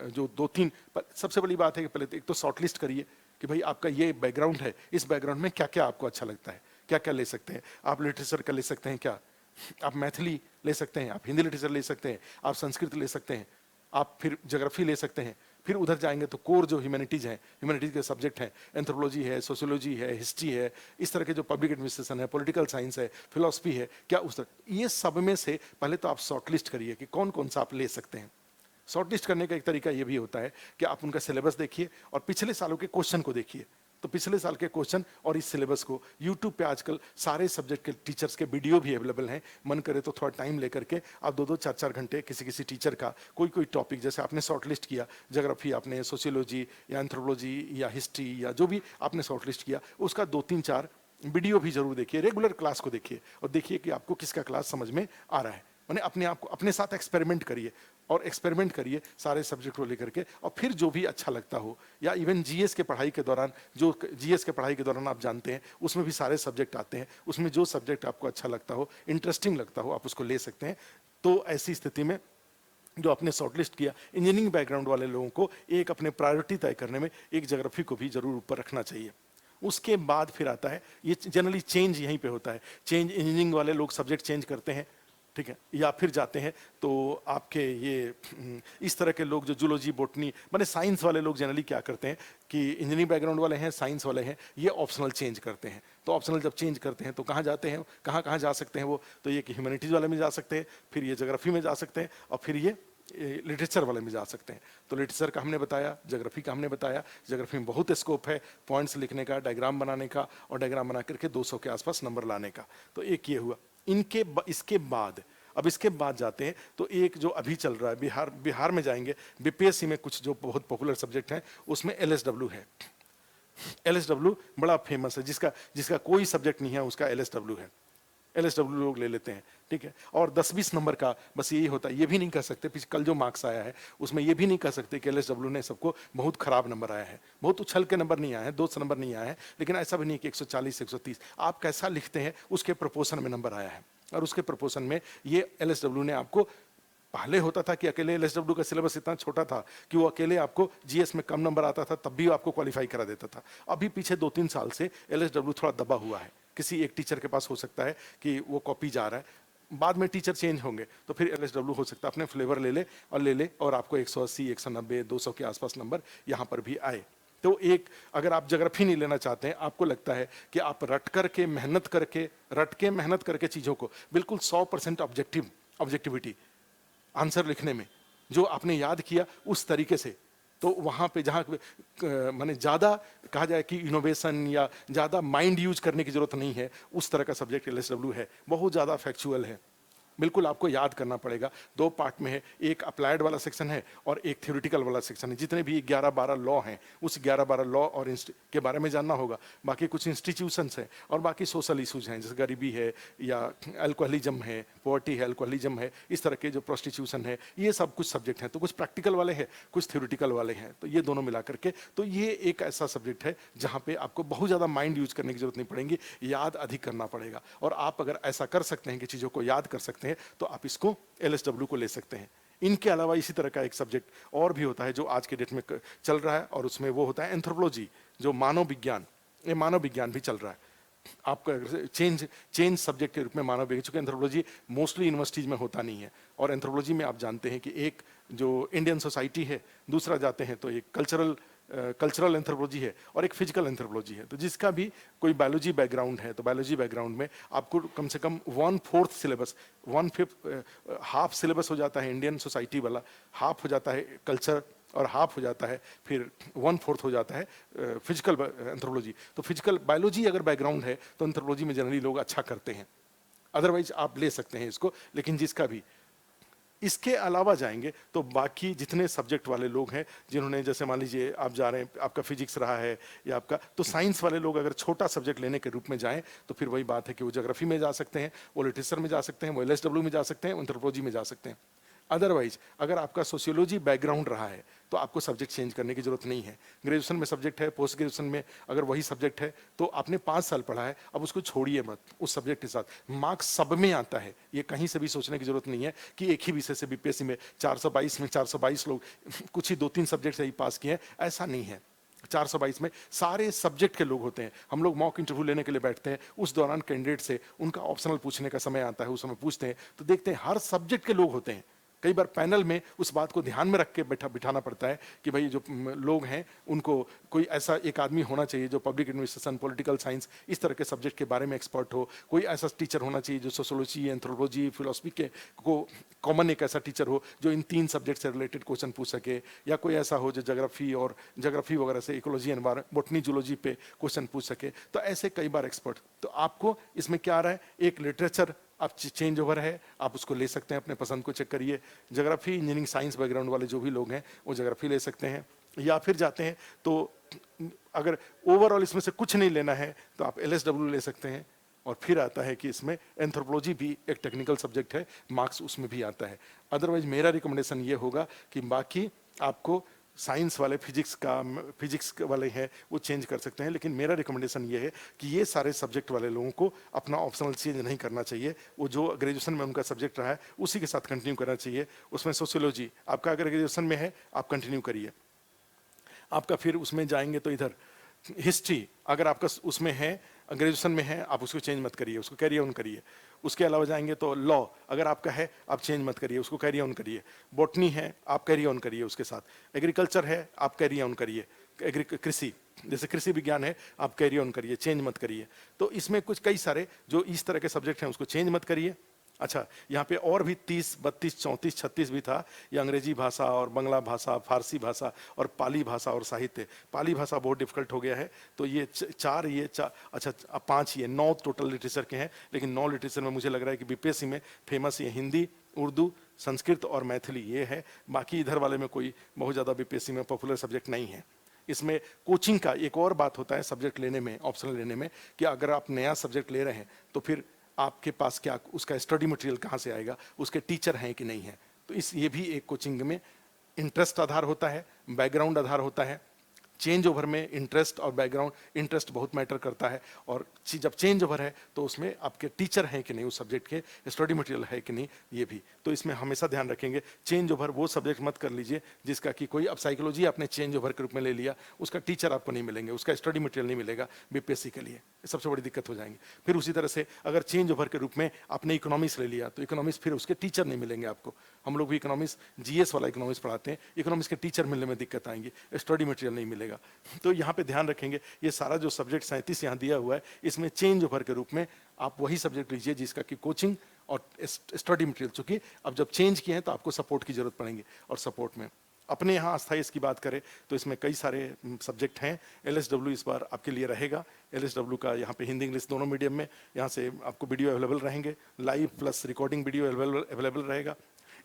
जो 2-3, सबसे बड़ी बात है कि पहले एक तो शॉर्टलिस्ट करिए कि भाई आपका ये बैकग्राउंड है, इस बैकग्राउंड में क्या क्या आपको अच्छा लगता है, क्या क्या ले सकते हैं आप। लिटरेचर का ले सकते हैं क्या, आप मैथिली ले सकते हैं, आप हिंदी लिटरेचर ले सकते हैं, आप संस्कृत ले सकते हैं, आप फिर ज्योग्राफी ले सकते हैं। फिर उधर जाएंगे तो कोर जो ह्यूमैनिटीज हैं, ह्यूमैनिटीज के सब्जेक्ट हैं, एंथ्रोपोलॉजी है, सोशियोलॉजी है, हिस्ट्री है, इस तरह के जो पब्लिक एडमिनिस्ट्रेशन है, पॉलिटिकल साइंस है, फिलॉसफी है, क्या उस तरह, ये सब में से पहले तो आप शॉर्टलिस्ट करिए कि कौन कौन सा आप ले सकते हैं। शॉर्टलिस्ट करने का एक तरीका ये भी होता है कि आप उनका सिलेबस देखिए और पिछले सालों के क्वेश्चन को देखिए। तो पिछले साल के क्वेश्चन और इस सिलेबस को यूट्यूब पे आजकल सारे सब्जेक्ट के टीचर्स के वीडियो भी अवेलेबल हैं, मन करे तो थोड़ा टाइम लेकर के आप 2-2, 4-4 घंटे किसी किसी टीचर का कोई टॉपिक, जैसे आपने शॉर्टलिस्ट किया ज्योग्राफी, आपने सोशियोलॉजी या एंथ्रोपोलॉजी या हिस्ट्री या जो भी आपने शॉर्टलिस्ट किया, उसका 2-3-4 वीडियो भी जरूर देखिए, रेगुलर क्लास को देखिए और देखिए कि आपको किसका क्लास समझ में आ रहा है। मैंने अपने आप को अपने साथ एक्सपेरिमेंट करिए और एक्सपेरिमेंट करिए सारे सब्जेक्ट को लेकर के, और फिर जो भी अच्छा लगता हो, या इवन जीएस के पढ़ाई के दौरान, जो जीएस के पढ़ाई के दौरान आप जानते हैं उसमें भी सारे सब्जेक्ट आते हैं, उसमें जो सब्जेक्ट आपको अच्छा लगता हो, इंटरेस्टिंग लगता हो, आप उसको ले सकते हैं। तो ऐसी स्थिति में जो आपने शॉर्टलिस्ट किया, इंजीनियरिंग बैकग्राउंड वाले लोगों को एक अपने प्रायोरिटी तय करने में एक ज्योग्राफी को भी जरूर ऊपर रखना चाहिए। उसके बाद फिर आता है, ये जनरली चेंज यहीं पे होता है, चेंज इंजीनियरिंग वाले लोग सब्जेक्ट चेंज करते हैं, ठीक है, या फिर जाते हैं तो आपके ये इस तरह के लोग जो जूलॉजी, बोटनी, माने साइंस वाले लोग जनरली क्या करते हैं कि इंजीनियरिंग बैकग्राउंड वाले हैं, साइंस वाले हैं, ये ऑप्शनल चेंज करते हैं। तो ऑप्शनल जब चेंज करते हैं तो कहाँ जाते हैं, कहाँ कहाँ जा सकते हैं वो, तो ये कि ह्यूमैनिटीज़ वाले में जा सकते हैं, फिर ये ज्योग्राफी में जा सकते हैं, और फिर ये लिटरेचर वाले में जा सकते हैं। तो लिटरेचर का हमने बताया, ज्योग्राफी का हमने बताया। ज्योग्राफी में बहुत स्कोप है पॉइंट्स लिखने का, डायग्राम बनाने का, और डायग्राम बना करके 200 के आसपास नंबर लाने का। तो एक ये हुआ। इसके बाद अब इसके बाद जाते हैं तो एक जो अभी चल रहा है, बिहार में जाएंगे, बीपीएससी में कुछ जो बहुत पॉपुलर सब्जेक्ट हैं उसमें एलएसडब्ल्यू है। एलएसडब्ल्यू बड़ा फेमस है, जिसका कोई सब्जेक्ट नहीं है उसका एलएसडब्ल्यू है, एलएसडब्ल्यू लोग ले लेते हैं, ठीक है। और 10-20 नंबर का बस यही होता है। ये भी नहीं कह सकते, कल जो मार्क्स आया है उसमें ये भी नहीं कह सकते कि एलएसडब्ल्यू ने सबको बहुत खराब नंबर आया है, बहुत उछल के नंबर नहीं आए हैं, 200 नंबर नहीं आए हैं, लेकिन ऐसा भी नहीं कि 140, 130, आप कैसा लिखते हैं उसके प्रोपोर्शन में नंबर आया है। और उसके प्रोपोर्शन में ये एलएसडब्ल्यू ने आपको, पहले होता था कि अकेले एलएसडब्ल्यू का सिलेबस इतना छोटा था कि वो अकेले आपको जीएस में कम नंबर आता था तब भी आपको क्वालिफाई करा देता था। अभी पीछे 2-3 साल से एलएसडब्ल्यू थोड़ा दबा हुआ है, किसी एक टीचर के पास हो सकता है कि वो कॉपी जा रहा है, बाद में टीचर चेंज होंगे तो फिर एलएसडब्ल्यू हो सकता है अपने फ्लेवर ले ले और आपको 180, 190, 200 के आसपास नंबर यहाँ पर भी आए। तो एक, अगर आप ज्योग्राफी नहीं लेना चाहते हैं, आपको लगता है कि आप रट के मेहनत करके चीज़ों को बिल्कुल 100% ऑब्जेक्टिविटी आंसर लिखने में जो आपने याद किया उस तरीके से, तो वहाँ पे जहाँ माने ज़्यादा कहा जाए कि इनोवेशन या ज़्यादा माइंड यूज करने की ज़रूरत नहीं है, उस तरह का सब्जेक्ट एलएसडब्ल्यू है। बहुत ज़्यादा फैक्चुअल है, बिल्कुल आपको याद करना पड़ेगा। 2 पार्ट में है, एक अप्लाइड वाला सेक्शन है और एक थ्योरेटिकल वाला सेक्शन है। जितने भी 11-12 लॉ हैं उस 11-12 लॉ और के बारे में जानना होगा। बाकी कुछ इंस्टीट्यूशंस हैं और बाकी सोशल इशूज हैं, जैसे गरीबी है या अल्कोहलिज्म है, पॉवर्टी है, अल्कोहलिज्म है, इस तरह के जो प्रोस्टिट्यूशन है, ये सब कुछ सब्जेक्ट हैं। तो कुछ प्रैक्टिकल वाले हैं, कुछ थ्योरेटिकल वाले हैं, तो ये दोनों मिला करके तो ये एक ऐसा सब्जेक्ट है जहाँ पे आपको बहुत ज़्यादा माइंड यूज करने की जरूरत नहीं पड़ेगी, याद अधिक करना पड़ेगा। और आप अगर ऐसा कर सकते हैं कि चीज़ों को याद कर सकते हैं तो आप इसको एलएसडब्ल्यू को ले सकते हैं। इनके अलावा इसी तरह का एक सब्जेक्ट और भी होता है जो आज के डेट में चल रहा है, और उसमें वो होता है एंथ्रोपोलॉजी, जो मानव विज्ञान, ये मानव विज्ञान भी चल रहा है। आपका चेंज सब्जेक्ट के रूप में मानव विज्ञान, चूंकि एंथ्रोपोलॉजी मोस्टली यूनिवर्सिटीज में होता नहीं है, और एंथ्रोपोलॉजी में आप जानते हैं कि एक जो इंडियन सोसाइटी है, दूसरा जाते हैं तो एक कल्चरल एंथ्रोपोलॉजी है और एक फिजिकल एंथ्रोपोलॉजी है। तो जिसका भी कोई बायोलॉजी बैकग्राउंड है तो बायोलॉजी बैकग्राउंड में आपको कम से कम 1/4 सिलेबस, 1/5 हाफ सिलेबस हो जाता है इंडियन सोसाइटी वाला, हाफ हो जाता है कल्चर और हाफ हो जाता है, फिर 1/4 हो जाता है फिजिकल एंथ्रोपोलॉजी। तो फिजिकल बायोलॉजी अगर बैकग्राउंड है तो एंथ्रोपोलॉजी में जनरली लोग अच्छा करते हैं, अदरवाइज आप ले सकते हैं इसको। लेकिन जिसका भी इसके अलावा जाएंगे तो बाकी जितने सब्जेक्ट वाले लोग हैं, जिन्होंने जैसे मान लीजिए आप जा रहे हैं, आपका फिजिक्स रहा है या आपका, तो साइंस वाले लोग अगर छोटा सब्जेक्ट लेने के रूप में जाएं तो फिर वही बात है कि वो ज्योग्राफी में जा सकते हैं, वो लिटरेचर में जा सकते हैं, वो एलएसडब्ल्यू में जा सकते हैं, एंथ्रोपोलॉजी में जा सकते हैं। अदरवाइज अगर आपका सोशियोलॉजी बैकग्राउंड रहा है तो आपको सब्जेक्ट चेंज करने की जरूरत नहीं है। ग्रेजुएशन में सब्जेक्ट है, पोस्ट ग्रेजुएशन में अगर वही सब्जेक्ट है तो आपने 5 साल पढ़ा है, अब उसको छोड़िए मत उस सब्जेक्ट के साथ। मार्क्स सब में आता है, ये कहीं से भी सोचने की जरूरत नहीं है कि एक ही विषय से बीपीएससी में 422 में 422 लोग कुछ ही 2-3 सब्जेक्ट से ही पास किए हैं, ऐसा नहीं है। 422 में सारे सब्जेक्ट के लोग होते हैं। हम लोग मॉक इंटरव्यू लेने के लिए बैठते हैं, उस दौरान कैंडिडेट से उनका ऑप्शनल पूछने का समय आता है, उस समय पूछते हैं तो देखते हैं हर सब्जेक्ट के लोग होते हैं। कई बार पैनल में उस बात को ध्यान में रख के बिठाना पड़ता है कि भाई जो लोग हैं उनको कोई ऐसा एक आदमी होना चाहिए जो पब्लिक एडमिनिस्ट्रेशन, पॉलिटिकल साइंस, इस तरह के सब्जेक्ट के बारे में एक्सपर्ट हो। कोई ऐसा टीचर होना चाहिए जो सोशियोलॉजी, एंथ्रोपोलॉजी, फिलोसफी के को कॉमन एक ऐसा टीचर हो जो इन 3 सब्जेक्ट से रिलेटेड क्वेश्चन पूछ सके, या कोई ऐसा हो जो ज्योग्राफी वगैरह से, इकोलॉजी एनवायरनमेंट, बोटनी, जूलॉजी पे क्वेश्चन पूछ सके। तो ऐसे कई बार एक्सपर्ट, तो आपको इसमें क्या आ रहा है, एक लिटरेचर आप चेंज ओवर है, आप उसको ले सकते हैं, अपने पसंद को चेक करिए। ज्योग्राफी, इंजीनियरिंग, साइंस बैकग्राउंड वाले जो भी लोग हैं वो ज्योग्राफी ले सकते हैं, या फिर जाते हैं तो अगर ओवरऑल इसमें से कुछ नहीं लेना है तो आप एलएसडब्ल्यू ले सकते हैं। और फिर आता है कि इसमें एंथ्रोपोलॉजी भी एक टेक्निकल सब्जेक्ट है, मार्क्स उसमें भी आता है। अदरवाइज मेरा रिकमेंडेशन ये होगा कि बाकी आपको साइंस वाले, फिजिक्स वाले हैं वो चेंज कर सकते हैं, लेकिन मेरा रिकमेंडेशन ये है कि ये सारे सब्जेक्ट वाले लोगों को अपना ऑप्शनल चेंज नहीं करना चाहिए। वो जो ग्रेजुएशन में उनका सब्जेक्ट रहा है उसी के साथ कंटिन्यू करना चाहिए। उसमें सोशियोलॉजी आपका अगर ग्रेजुएशन में है आप कंटिन्यू करिए। आपका फिर उसमें जाएंगे तो इधर हिस्ट्री अगर आपका उसमें है, ग्रेजुएशन में है, आप उसको चेंज मत करिए, उसको कैरी ऑन करिए। उसके अलावा जाएंगे तो लॉ अगर आपका है आप चेंज मत करिए, उसको कैरी ऑन करिए। बॉटनी है आप कैरी ऑन करिए उसके साथ। एग्रीकल्चर है आप कैरी ऑन करिए। कृषि, जैसे कृषि विज्ञान है आप कैरी ऑन करिए, चेंज मत करिए। तो इसमें कुछ कई सारे जो इस तरह के सब्जेक्ट हैं उसको चेंज मत करिए। अच्छा, यहाँ पे और भी 30, 32, 34, 36 भी था। ये अंग्रेजी भाषा और बांग्ला भाषा, फारसी भाषा और पाली भाषा और साहित्य। पाली भाषा बहुत डिफिकल्ट हो गया है, तो ये चार, अच्छा अब 5 ये 9 टोटल लिटरेचर के हैं। लेकिन 9 लिटरेचर में मुझे लग रहा है कि बीपीएससी में फेमस ये हिंदी, उर्दू, संस्कृत और मैथिली ये है। बाकी इधर वाले में कोई बहुत ज़्यादा बीपीएससी में पॉपुलर सब्जेक्ट नहीं है। इसमें कोचिंग का एक और बात होता है सब्जेक्ट लेने में, ऑप्शनल लेने में, कि अगर आप नया सब्जेक्ट ले रहे हैं तो फिर आपके पास क्या उसका स्टडी मटेरियल कहाँ से आएगा, उसके टीचर हैं कि नहीं है। तो इस ये भी एक कोचिंग में इंटरेस्ट आधार होता है, बैकग्राउंड आधार होता है। चेंज ओवर में इंटरेस्ट और बैकग्राउंड, इंटरेस्ट बहुत मैटर करता है। और जब चेंज ओवर है तो उसमें आपके टीचर हैं कि नहीं, उस सब्जेक्ट के स्टडी मटेरियल है कि नहीं, ये भी। तो इसमें हमेशा ध्यान रखेंगे चेंज ओवर वो सब्जेक्ट मत कर लीजिए जिसका कि कोई, अब साइकोलॉजी आपने चेंज ओवर के रूप में ले लिया, उसका टीचर आपको नहीं मिलेंगे, उसका स्टडी मटेरियल नहीं मिलेगा बीपीएससी के लिए, सबसे बड़ी दिक्कत हो जाएंगी। फिर उसी तरह से अगर चेंज ओवर के रूप में आपने इकोनॉमिक्स ले लिया तो इकोनॉमिक्स फिर उसके टीचर नहीं मिलेंगे आपको। हम लोग भी इकोनॉमिक्स, जीएस वाला इकोनॉमिक्स पढ़ाते हैं, इकोनॉमिक्स के टीचर मिलने में दिक्कत आएंगी, स्टडी मटेरियल नहीं मिलेगा। तो यहाँ पे ध्यान रखेंगे ये सारा जो सब्जेक्ट 37 यहाँ दिया हुआ है, इसमें चेंज ओवर के रूप में आप वही सब्जेक्ट लीजिए जिसका कि कोचिंग और स्टडी मटेरियल, चूंकि अब जब चेंज किए हैं तो आपको सपोर्ट की जरूरत पड़ेगी। और सपोर्ट में अपने यहाँ अस्थायी की बात करें तो इसमें कई सारे सब्जेक्ट हैं। एलएसडब्ल्यू इस बार आपके लिए रहेगा। एलएसडब्ल्यू का यहाँ पे हिंदी इंग्लिश दोनों मीडियम में, यहाँ से आपको वीडियो अवेलेबल रहेंगे, live plus recording video available रहेगा।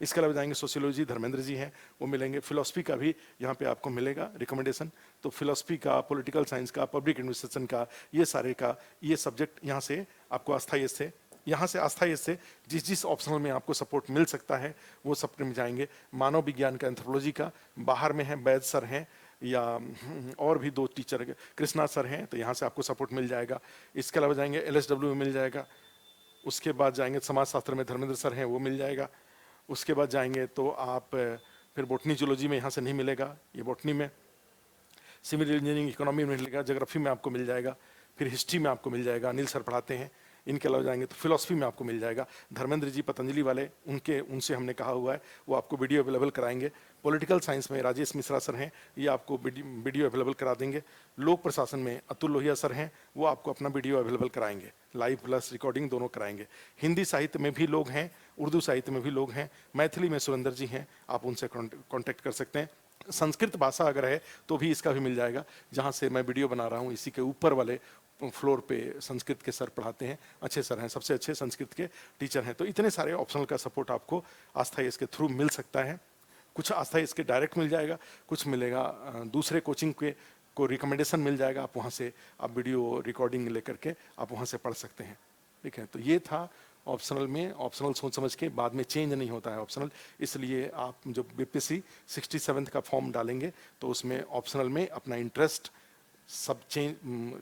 इसके अलावा जाएंगे सोशियोलॉजी, धर्मेंद्र जी हैं वो मिलेंगे। फिलोसफी का भी यहाँ पे आपको मिलेगा रिकमेंडेशन। तो फिलोसफी का, पॉलिटिकल साइंस का, पब्लिक एडमिनिस्ट्रेशन का, ये सारे का ये सब्जेक्ट यहाँ से आपको अस्थायी से, यहाँ से अस्थायी से जिस ऑप्शनल में आपको सपोर्ट मिल सकता है वो सब में जाएंगे। मानव विज्ञान का, एंथ्रोपोलॉजी का बाहर में है, वैद सर हैं, या और भी 2 टीचर कृष्णा सर हैं, तो यहाँ से आपको सपोर्ट मिल जाएगा। इसके अलावा जाएंगे एलएसडब्ल्यू में मिल जाएगा। उसके बाद जाएंगे समाजशास्त्र में धर्मेंद्र सर हैं वो मिल जाएगा। उसके बाद जाएंगे तो आप फिर बोटनी जूलॉजी में यहाँ से नहीं मिलेगा, ये बोटनी में। सिविल इंजीनियरिंग, इकोनॉमी में मिलेगा, ज्योग्राफी में आपको मिल जाएगा, फिर हिस्ट्री में आपको मिल जाएगा, अनिल सर पढ़ाते हैं। इनके अलावा जाएंगे तो फिलोसफी में आपको मिल जाएगा। धर्मेंद्र जी पतंजलि वाले, उनसे हमने कहा हुआ है वो आपको वीडियो अवेलेबल कराएंगे। पॉलिटिकल साइंस में राजेश मिश्रा सर हैं, ये आपको वीडियो अवेलेबल करा देंगे। लोक प्रशासन में अतुल लोहिया सर हैं, वो आपको अपना वीडियो अवेलेबल कराएंगे, लाइव प्लस रिकॉर्डिंग दोनों कराएंगे। हिंदी साहित्य में भी लोग हैं, उर्दू साहित्य में भी लोग हैं, मैथिली में सुरेंद्र जी हैं, आप उनसे कॉन्टेक्ट कर सकते हैं। संस्कृत भाषा अगर है तो भी इसका भी मिल जाएगा, जहाँ से मैं वीडियो बना रहा हूँ इसी के ऊपर वाले फ्लोर पे संस्कृत के सर पढ़ाते हैं, अच्छे सर हैं, सबसे अच्छे संस्कृत के टीचर हैं। तो इतने सारे ऑप्शनल का सपोर्ट आपको आस्था इसके थ्रू मिल सकता है। कुछ आस्था इसके डायरेक्ट मिल जाएगा, कुछ मिलेगा दूसरे कोचिंग के को रिकमेंडेशन मिल जाएगा, आप वहाँ से आप वीडियो रिकॉर्डिंग लेकर के आप वहाँ से पढ़ सकते हैं। ठीक है, तो ये था ऑप्शनल में। ऑप्शनल सोच समझ के, बाद में चेंज नहीं होता है ऑप्शनल, इसलिए आप जो बीपीएससी 67 का फॉर्म डालेंगे तो उसमें ऑप्शनल में अपना इंटरेस्ट, सब चेंज,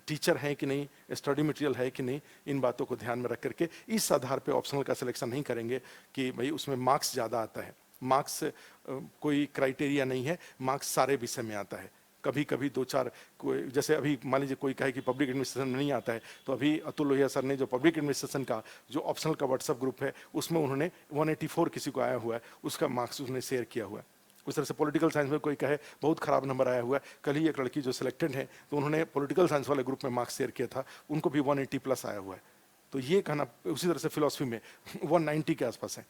टीचर है कि नहीं, स्टडी मटेरियल है कि नहीं, इन बातों को ध्यान में रख करके इस आधार पे ऑप्शनल का सिलेक्शन नहीं करेंगे कि भाई उसमें मार्क्स ज़्यादा आता है। मार्क्स कोई क्राइटेरिया नहीं है, मार्क्स सारे विषय में आता है। कभी कभी दो चार कोई, जैसे अभी मान लीजिए कोई कहे कि पब्लिक एडमिनिस्ट्रेशन में नहीं आता है, तो अभी अतुल लोहिया सर ने जो पब्लिक एडमिनिस्ट्रेशन का जो ऑप्शनल का व्हाट्सएप ग्रुप है उसमें उन्होंने 184 किसी को आया हुआ है उसका मार्क्स उसने शेयर किया हुआ है। उस तरह से पॉलिटिकल साइंस में कोई कहे बहुत खराब नंबर आया हुआ है, कल ही एक लड़की जो सिलेक्टेड है तो उन्होंने पॉलिटिकल साइंस वाले ग्रुप में मार्क्स शेयर किया था, उनको भी 180 प्लस आया हुआ है। तो ये कहना, उसी तरह से फिलोसफी में 190 के आसपास है,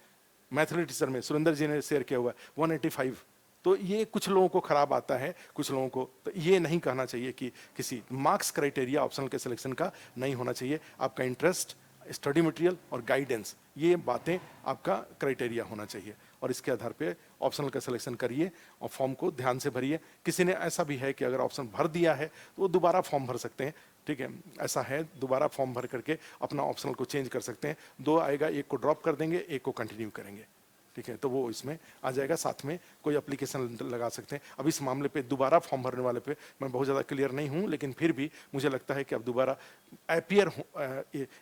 मैथमेटिक्स टीचर में सुरेंद्र जी ने शेयर किया हुआ है 185। तो ये कुछ लोगों को खराब आता है, कुछ लोगों को, तो ये नहीं कहना चाहिए कि किसी मार्क्स क्राइटेरिया ऑप्शनल के सिलेक्शन का नहीं होना चाहिए। आपका इंटरेस्ट, स्टडी मटेरियल और गाइडेंस, ये बातें आपका क्राइटेरिया होना चाहिए और इसके आधार पे ऑप्शनल का सिलेक्शन करिए और फॉर्म को ध्यान से भरिए। किसी ने ऐसा भी है कि अगर ऑप्शन भर दिया है तो वो दोबारा फॉर्म भर सकते हैं, ठीक है, ऐसा है, दोबारा फॉर्म भर करके अपना ऑप्शनल को चेंज कर सकते हैं। 2 आएगा, एक को ड्रॉप कर देंगे, एक को कंटिन्यू करेंगे, ठीक है, तो वो इसमें आ जाएगा। साथ में कोई एप्लीकेशन लगा सकते हैं। अब इस मामले पे दोबारा फॉर्म भरने वाले पे मैं बहुत ज़्यादा क्लियर नहीं हूँ, लेकिन फिर भी मुझे लगता है कि अब दोबारा अपीयर,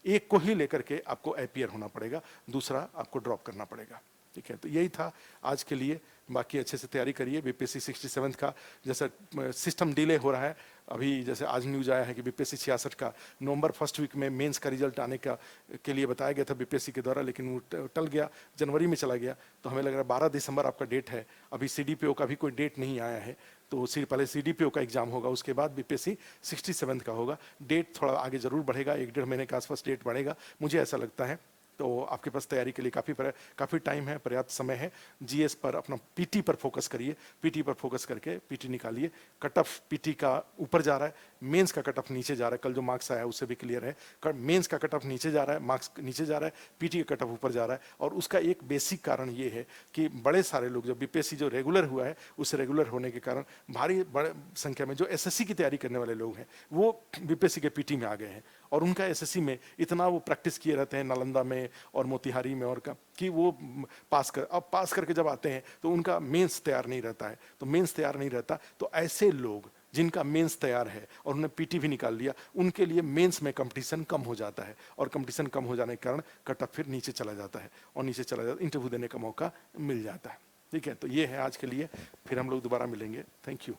एक को ही लेकर के आपको अपीयर होना पड़ेगा, दूसरा आपको ड्रॉप करना पड़ेगा। ठीक है, तो यही था आज के लिए। बाकी अच्छे से तैयारी करिए। बीपीएससी 67 का जैसा सिस्टम डिले हो रहा है, अभी जैसे आज न्यूज़ आया है कि बीपीएससी 66 का नवंबर फर्स्ट वीक में मेंस का रिजल्ट आने का के लिए बताया गया था बीपीएससी के द्वारा, लेकिन वो टल गया, जनवरी में चला गया। तो हमें लग रहा है 12 दिसंबर आपका डेट है। अभी सीडीपीओ का भी कोई डेट नहीं आया है, तो पहले सीडीपीओ का एग्जाम होगा, उसके बाद बीपीएससी 67 का होगा। डेट थोड़ा आगे जरूर बढ़ेगा, 1-1.5 महीने के आसपास डेट बढ़ेगा, मुझे ऐसा लगता है। तो आपके पास तैयारी के लिए काफ़ी टाइम है, पर्याप्त समय है। जीएस पर, अपना पीटी पर फोकस करिए, पीटी पर फोकस करके पीटी निकालिए। कट ऑफ पीटी का ऊपर जा रहा है, मेंस का कट ऑफ नीचे जा रहा है। कल जो मार्क्स आया है उससे भी क्लियर है, मेंस का कट ऑफ नीचे जा रहा है, मार्क्स नीचे जा रहा है, पीटी का कट ऑफ ऊपर जा रहा है। और उसका एक बेसिक कारण ये है कि बड़े सारे लोग, जो बीपीएससी जो रेगुलर हुआ है, उस रेगुलर होने के कारण बड़े संख्या में जो एसएससी की तैयारी करने वाले लोग हैं वो बीपीएससी के पीटी में आ गए हैं, और उनका एसएससी में इतना वो प्रैक्टिस किए रहते हैं नालंदा में और मोतिहारी में और कि वो अब पास करके जब आते हैं तो उनका मेंस तैयार नहीं रहता है। तो मेंस तैयार नहीं रहता, तो ऐसे लोग जिनका मेंस तैयार है और उन्होंने पीटी भी निकाल लिया, उनके लिए मेंस में कंपटीशन कम हो जाता है, और कंपटीशन कम हो जाने के कारण कट ऑफ फिर नीचे चला जाता है, और नीचे चला जाता है, इंटरव्यू देने का मौका मिल जाता है। ठीक है, तो ये है आज के लिए। फिर हम लोग दोबारा मिलेंगे। Thank you.